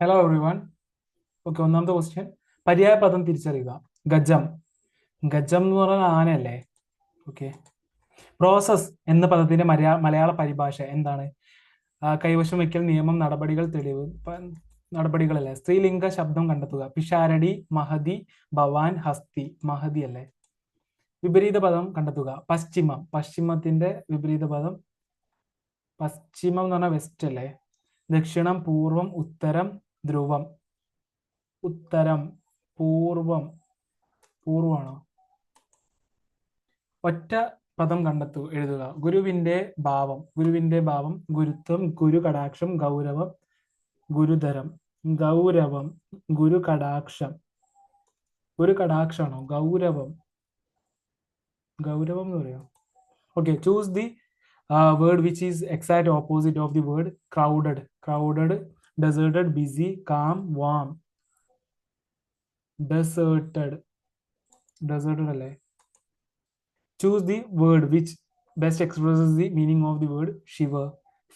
Hello every one. Okay, ഒന്നാമത്തെ question, പര്യായ പദം തിരിച്ചറിയുക. ഗജം. ഗജം എന്ന് പറഞ്ഞാൽ ആനയല്ലേ? ഓക്കെ. പ്രോസസ് എന്ന പദത്തിന്റെ മലയാള പരിഭാഷ എന്താണ്? കൈവശം വയ്ക്കൽ, നിയമം, നടപടികൾ, തെളിവ്. നടപടികളല്ലേ? സ്ത്രീലിംഗ ശബ്ദം കണ്ടെത്തുക. പിഷാരടി, മഹതി, ഭവാൻ, ഹസ്തി. മഹതി അല്ലേ? വിപരീത പദം കണ്ടെത്തുക. പശ്ചിമം. പശ്ചിമത്തിന്റെ വിപരീത പദം പശ്ചിമം എന്ന് പറഞ്ഞാൽ വെസ്റ്റ് അല്ലേ? ദക്ഷിണം, പൂർവം, ഉത്തരം, ധ്രുവം. ഉത്തരം. പൂർവം. പൂർവമാണോ? ഒറ്റ പദം എഴുതുക. ഗുരുവിന്റെ ഭാവം. ഗുരുവിന്റെ ഭാവം ഗുരുത്വം, ഗുരു കടാക്ഷം, ഗൗരവം, ഗുരുതരം. ഗൗരവം, ഗുരു കടാക്ഷം. ഗുരു കടാക്ഷാണോ? ഗൗരവം. ഗൗരവം എന്ന് പറയാം. Okay, choose the word which is exact opposite of the word crowded. Crowded, deserted, busy, calm, warm. Deserted. Deserted അല്ലേ? Choose the word which best expresses the meaning of the word shiver.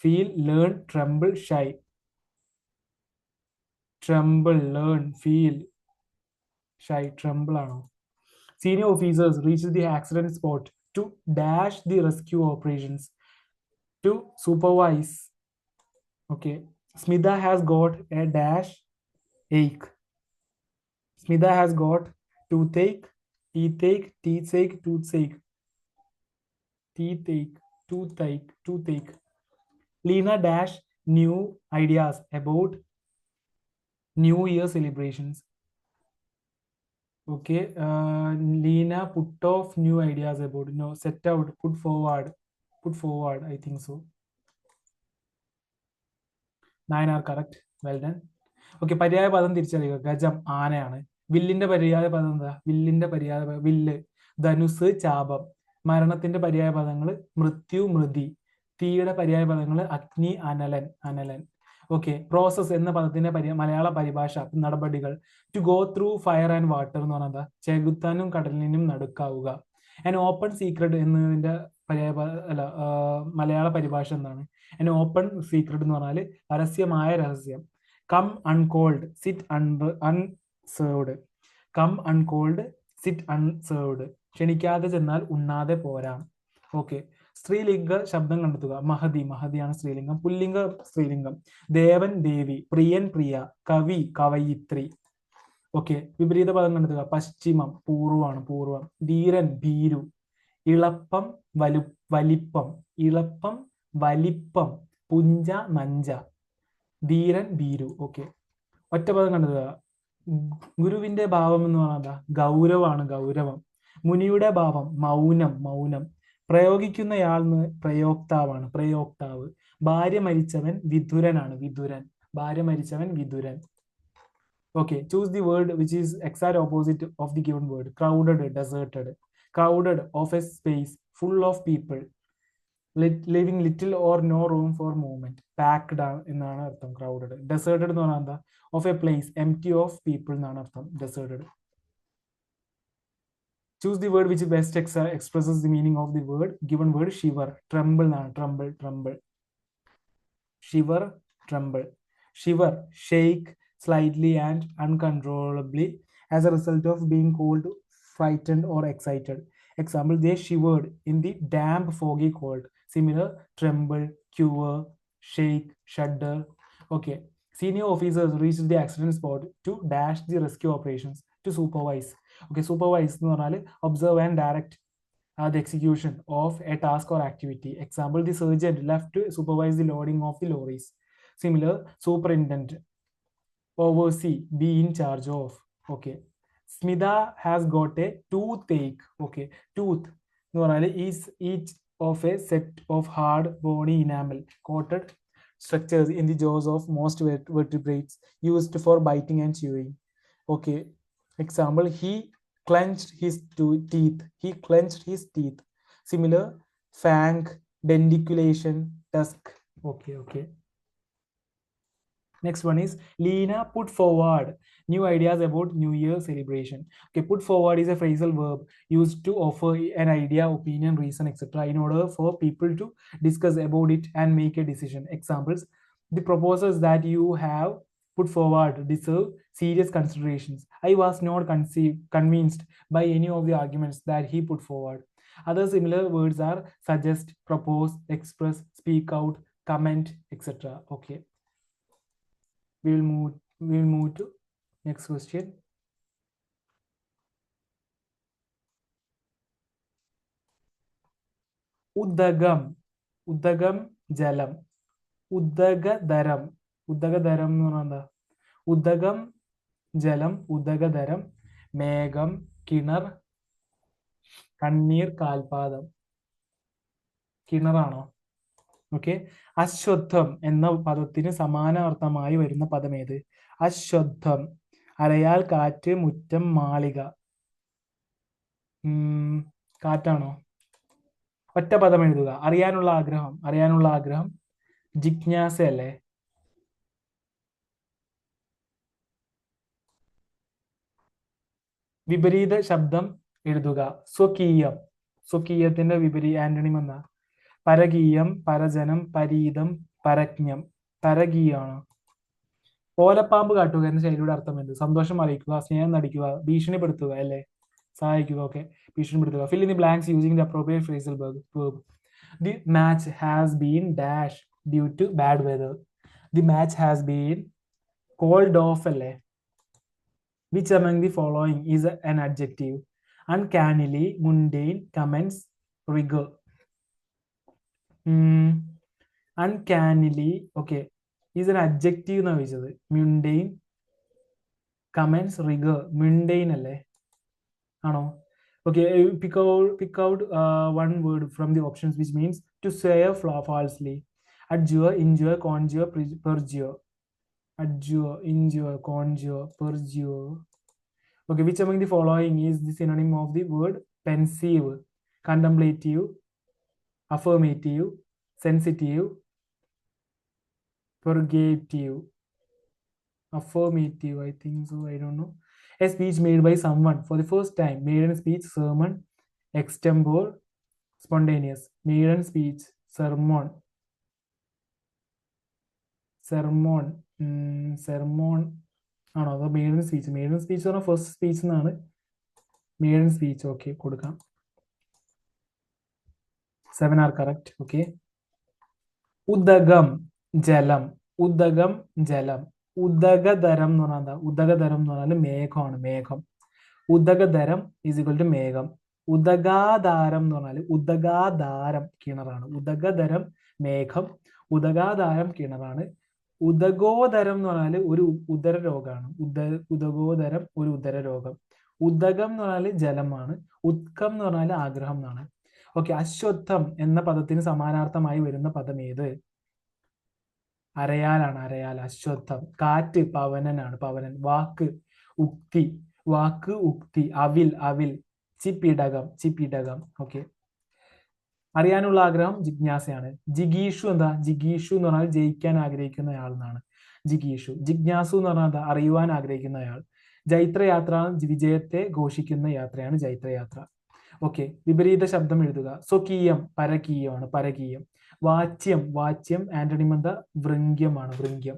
Feel, learn, tremble, shy. Tremble, learn, feel, shy. Tremble ആണോ? Senior officers reach the accident spot to dash the rescue operations. To supervise. Okay. Smita has got a dash ache. Smita has got toothache, teethache, teethache, toothache. Teethache, toothache, toothache. Lena dash new ideas about New Year celebrations. Okay, Lena put off new ideas about, no, set out, put forward, I think so. 9 are correct. Well done. Okay, പര്യായ പദം തിരിച്ചറിയുക. ഗജം ആനയാണ്. വില്ലിന്റെ പര്യായ പദം എന്താ? വില്ലിന്റെ പര്യായ വില്ല്. ധനുസ്, ചാപം. മരണത്തിന്റെ പര്യായ പദങ്ങൾ മൃത്യു, മൃതി. തീയുടെ പര്യായ പദങ്ങൾ അഗ്നി, അനലൻ, അനലൻ. ഓക്കെ, പ്രോസസ് എന്ന പദത്തിന്റെ മലയാള പരിഭാഷ നടപടികൾ. To go through fire and water എന്ന് പറഞ്ഞാൽ എന്താ? ചെകുത്താനും കടലിനും നടുക്കാവുക. ആൻഡ് ഓപ്പൺ സീക്രട്ട് എന്നതിന്റെ മലയാള പരിഭാഷ എന്താണ്? ആൻഡ് ഓപ്പൺ സീക്രട്ട് എന്ന് പറഞ്ഞാൽ പരസ്യമായ രഹസ്യം. Come uncalled, sit unserved. Come uncalled, sit unserved. ക്ഷണിക്കാതെ ചെന്നാൽ ഉണ്ണാതെ പോരാം. ഓക്കെ. സ്ത്രീലിംഗ ശബ്ദം കണ്ടെത്തുക. മഹതി. മഹതിയാണ് സ്ത്രീലിംഗം. പുല്ലിംഗ സ്ത്രീലിംഗം. ദേവൻ, ദേവി. പ്രിയൻ, പ്രിയ. കവി, കവയിത്രി. ഓക്കെ. വിപരീത പദം കണ്ടെത്തുക. പശ്ചിമം. പൂർവമാണ്, പൂർവം. ധീരൻ, ഭീരു. ഇളപ്പം, വലിപ്പം. ഇളപ്പം, വലിപ്പം. പുഞ്ച, നഞ്ച. ധീരൻ, ഭീരു. ഓക്കെ. ഒറ്റപദം കണ്ടെത്തുക. ഗുരുവിന്റെ ഭാവം എന്ന് പറഞ്ഞാൽ ഗൗരവമാണ്, ഗൗരവം. മുനിയുടെ ഭാവം മൗനം, മൗനം. പ്രയോഗിക്കുന്നയാൾ പ്രയോക്താവാണ്, പ്രയോക്താവ്. ഭാര്യ മരിച്ചവൻ വിതുരനാണ്, വിതുരൻ. ഭാര്യ മരിച്ചവൻ വിതുരൻ. Okay, choose the word which is exact opposite of the given word. Crowded, deserted. Crowded, of a space full of people, leaving little or no room for movement. Packed എന്നാണ് അർത്ഥം crowded. Deserted എന്ന് പറഞ്ഞാൽ എന്താ? Of a place empty of people എന്നാണ് അർത്ഥം deserted. Choose the word which best expresses the meaning of the word given word. Shiver. Tremble എന്നാണ്. Tremble, tremble. Shiver, tremble. Shiver, shake slightly and uncontrollably as a result of being cold, frightened, or excited. Example, they shivered in the damp, foggy cold. Similar, tremble, quiver, shake, shudder. Okay. Senior officers reached the accident spot to dash the rescue operations. To supervise. Okay, supervise എന്ന് പറഞ്ഞാൽ observe and direct the execution of a task or activity. Example, the surgeon left to supervise the loading of the lorries. Similar, superintendent, oversee, be in charge of. Okay. Smita has got a toothache. Okay, tooth എന്ന് പറഞ്ഞാൽ is each of a set of hard bony enamel coated structures in the jaws of most vertebrates used for biting and chewing. Okay. Example, he clenched his teeth. He clenched his teeth. Similar, fang, denticulation, tusk. Okay, okay. Next one is Lena put forward new ideas about New Year celebration. Okay, put forward is a phrasal verb used to offer an idea, opinion, reason, etc. in order for people to discuss about it and make a decision. Examples, the proposals that you have put forward deserve serious considerations. I was not convinced by any of the arguments that he put forward. Other similar words are suggest, propose, express, speak out, comment, etc. Okay. We will move to next question. ഉദകം ജലം, ഉദകധരം എന്ന് പറഞ്ഞാൽ എന്താ? ഉദകം ജലം, ഉദകധരം, മേഘം, കിണർ, കണ്ണീർ, കാൽപാദം. കിണറാണോ? Okay. അശ്വത്ഥം എന്ന പദത്തിന് സമാനാർത്ഥമായി വരുന്ന പദം ഏത്? അശ്വത്ഥം. അരയാൽ, കാറ്റ്, മുറ്റം, മാളിക. കാറ്റാണോ? ഒറ്റ പദം എഴുതുക. അറിയാനുള്ള ആഗ്രഹം ജിജ്ഞാസ അല്ലേ? വിപരീത ശബ്ദം എഴുതുക. സ്വകീയം. സ്വകീയത്തിന്റെ ആന്റണിം എന്താ? പരകീയം, പരജനം, പരീതം, പരജ്ഞം. പരകീയമാണ്. ഓലപ്പാമ്പ് കാട്ടുക എന്ന ശൈലിയുടെ അർത്ഥം എന്ത്? സന്തോഷം അറിയിക്കുക, സ്നേഹം നടിക്കുക, ഭീഷണിപ്പെടുത്തുക അല്ലേ? സഹായിക്കുക. ഓക്കെ. ഭീഷണിപ്പെടുത്തുക. Fill in the blanks using the appropriate phrasal verb. The match has been dash due to bad weather. The match has been called off അല്ലേ? Which among the following is an adjective? Uncannily, mundane, comments, rigor. Uncannily, okay, is an adjective എന്നാ ചോദിച്ചത്. Mundane, comments, rigor. Mundane അല്ലേ? ആണോ? Okay, pick out one word from the options which means to swear falsely. Adjure, injure, conjure, perjure. Adjure, injure, conjure, perjure. Okay, which among the following is the synonym of the word pensive? Contemplative, affirmative, sensitive, purgative. Affirmative, I think so. I don't know. A speech made by someone for the first time. Maiden speech, sermon, extempore, spontaneous. Maiden speech, sermon. ആണോ? അതോ maiden speech? Maiden speech പറഞ്ഞാൽ first speech എന്നാണ്. Maiden speech. Okay, കൊടുക്കാം. 7 are correct. Okay. ഉദകം ജലം, ഉദകം ജലം. ഉദകധരം എന്ന് പറഞ്ഞാൽ എന്താ? ഉദകധരം എന്ന് പറഞ്ഞാൽ മേഘമാണ്, മേഘം. ഉദകധരം ഈസ് ഈക്വൽ ടു മേഘം. ഉദകാധാരം എന്ന് പറഞ്ഞാൽ ഉദകാധാരം കിണറാണ്. ഉദകധരം മേഘം, ഉദകാധാരം കിണറാണ്. ഉദകോദരം എന്ന് പറഞ്ഞാൽ ഒരു ഉദര രോഗമാണ്. ഉദകോദരം ഒരു ഉദര രോഗം. ഉദകം എന്ന് പറഞ്ഞാൽ ജലമാണ്. ഉത്കം എന്ന് പറഞ്ഞാൽ ആഗ്രഹം എന്നാണ്. ഓക്കെ. അശ്വത്ഥം എന്ന പദത്തിന് സമാനാർത്ഥമായി വരുന്ന പദം ഏത്? അരയാലാണ്, അരയാൽ. അശ്വത്ഥം. കാറ്റ് പവനനാണ്, പവനൻ. വാക്ക് ഉക്തി, വാക്ക് ഉക്തി. അവിൽ, അവിൽ. ചിപ്പിടകം, ചിപ്പിടകം. ഓക്കെ. അറിയാനുള്ള ആഗ്രഹം ജിജ്ഞാസയാണ്. ജിഗീഷു എന്താ? ജിഗീഷു എന്ന് പറഞ്ഞാൽ ജയിക്കാൻ ആഗ്രഹിക്കുന്ന ആൾ എന്നാണ്. ജിഗീഷു. ജിജ്ഞാസു എന്ന് പറഞ്ഞാൽ എന്താ? അറിയുവാൻ ആഗ്രഹിക്കുന്ന ആൾ. ജൈത്രയാത്ര വിജയത്തെ ഘോഷിക്കുന്ന യാത്രയാണ് ജൈത്രയാത്ര. ഓക്കെ. വിപരീത ശബ്ദം എഴുതുക. സ്വകീയം പരകീയമാണ്, പരകീയം. വാച്യം, വാച്യം ആന്റണിം എന്താ? വൃംഗ്യമാണ്, വൃംഗ്യം.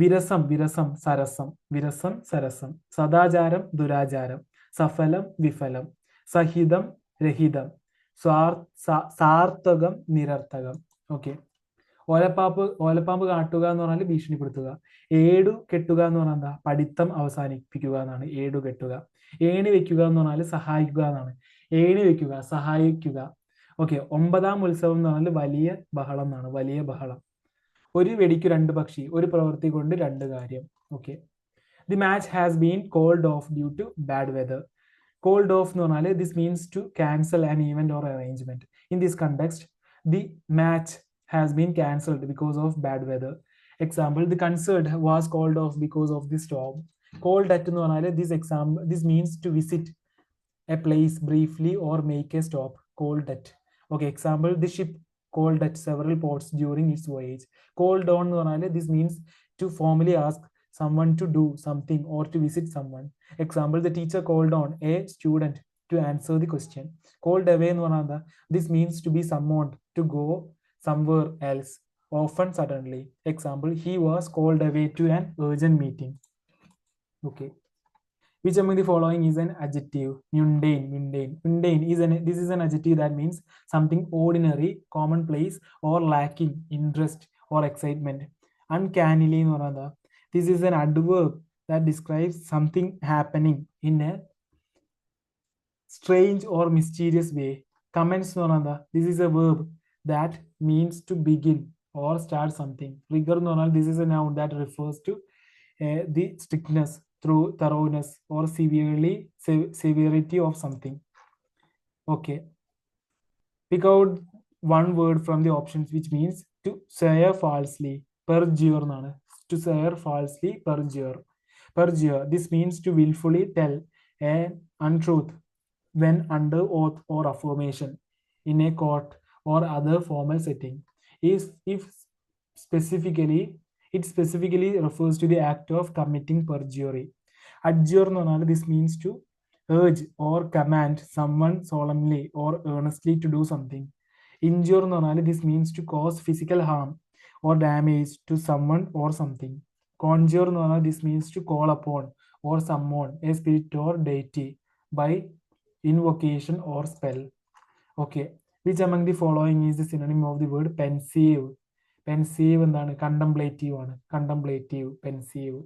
വിരസം, വിരസം, സരസം. വിരസം, സരസം. സദാചാരം, ദുരാചാരം. സഫലം, വിഫലം. സഹിതം, രഹിതം. സാർത്ഥകം, നിരർത്ഥകം. ഓക്കെ. ഓലപ്പാമ്പ് കാട്ടുക എന്ന് പറഞ്ഞാൽ ഭീഷണിപ്പെടുത്തുക. ഏടു കെട്ടുക എന്ന് പറഞ്ഞാൽ എന്താ? പഠിത്തം അവസാനിപ്പിക്കുക എന്നാണ്. ഏടു കെട്ടുക. ഏണി വെക്കുക എന്ന് പറഞ്ഞാൽ സഹായിക്കുക എന്നാണ്. ഏണി വെക്കുക, സഹായിക്കുക. ഓക്കെ. 9ാം ഉത്സവം എന്ന് പറഞ്ഞാൽ വലിയ ബഹളം എന്നാണ്, വലിയ ബഹളം. ഒരു വെടിക്ക് 2 പക്ഷി, ഒരു പ്രവൃത്തി കൊണ്ട് 2 കാര്യം. Okay. The match has been called off due to bad weather. Called off എന്ന് പറഞ്ഞാൽ this means to cancel an event or arrangement. In this context, the match has been cancelled because of bad weather. Example, the concert was called off because of the storm. Called at എന്ന് പറഞ്ഞാൽ this means to visit a place briefly or make a stop. Called at. Okay, example, the ship called at several ports during its voyage. Called on എന്ന് പറഞ്ഞാൽ this means to formally ask someone to do something or to visit someone. Example, the teacher called on a student to answer the question. Called away എന്ന് പറഞ്ഞാൽ this means to be summoned to go somewhere else often suddenly. Example, he was called away to an urgent meeting. Okay. Which among the following is an adjective? Mundane, mundane. Mundane is this is an adjective that means something ordinary, commonplace, or lacking interest or excitement. Uncannily എന്ന് പറയുന്നത്, this is an adverb that describes something happening in a strange or mysterious way. Commence എന്ന് പറയുന്നത്, this is a verb that means to begin or start something. Rigor എന്ന് പറഞ്ഞാൽ, this is a noun that refers to the strictness, through thoroughness, or severity of something. Okay. Pick out one word from the options which means to swear falsely. Perjure എന്നാണ്. To swear falsely, perjure. Perjure. This means to willfully tell an untruth when under oath or affirmation in a court or other formal setting. If specifically, it specifically refers to the act of committing perjury. Adjure എന്ന് പറഞ്ഞാൽ, this means to urge or command someone solemnly or earnestly to do something. Injure എന്ന് പറഞ്ഞാൽ, this means to cause physical harm or damage to someone or something. Conjure എന്ന് പറഞ്ഞാൽ, this means to call upon or summon a spirit or deity by invocation or spell. Okay. Which among the following is the synonym of the word pensive? Pensive എന്താണ്? Contemplative ആണ്. Contemplative, pensive.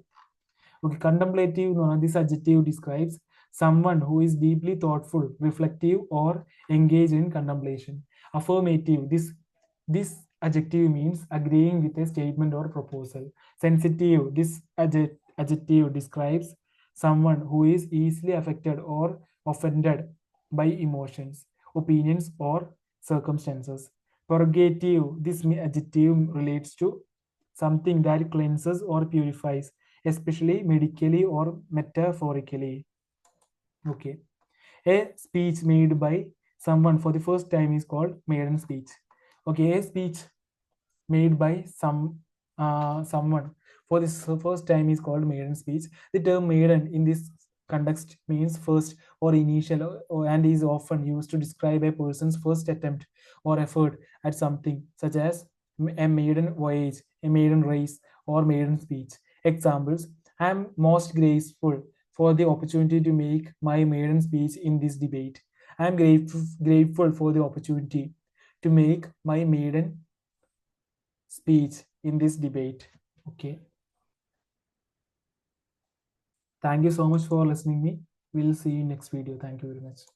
Okay, contemplative, this adjective describes someone who is deeply thoughtful, reflective, or engaged in contemplation. Affirmative, this adjective means agreeing with a statement or proposal. Sensitive, this adjective describes someone who is easily affected or offended by emotions, opinions, or circumstances. Purgative, this adjective relates to something that cleanses or purifies, especially medically or metaphorically. Okay. A speech made by someone for the first time is called maiden speech. Okay, a speech made by someone for this first time is called maiden speech. The term maiden in this context means first or initial, and is often used to describe a person's first attempt or effort at something, such as a maiden voyage, a maiden race, or maiden speech. Examples: I am most grateful for the opportunity to make my maiden speech in this debate. I am grateful for the opportunity to make my maiden speech in this debate. Okay. Thank you so much for listening me. We'll see you next video. Thank you very much.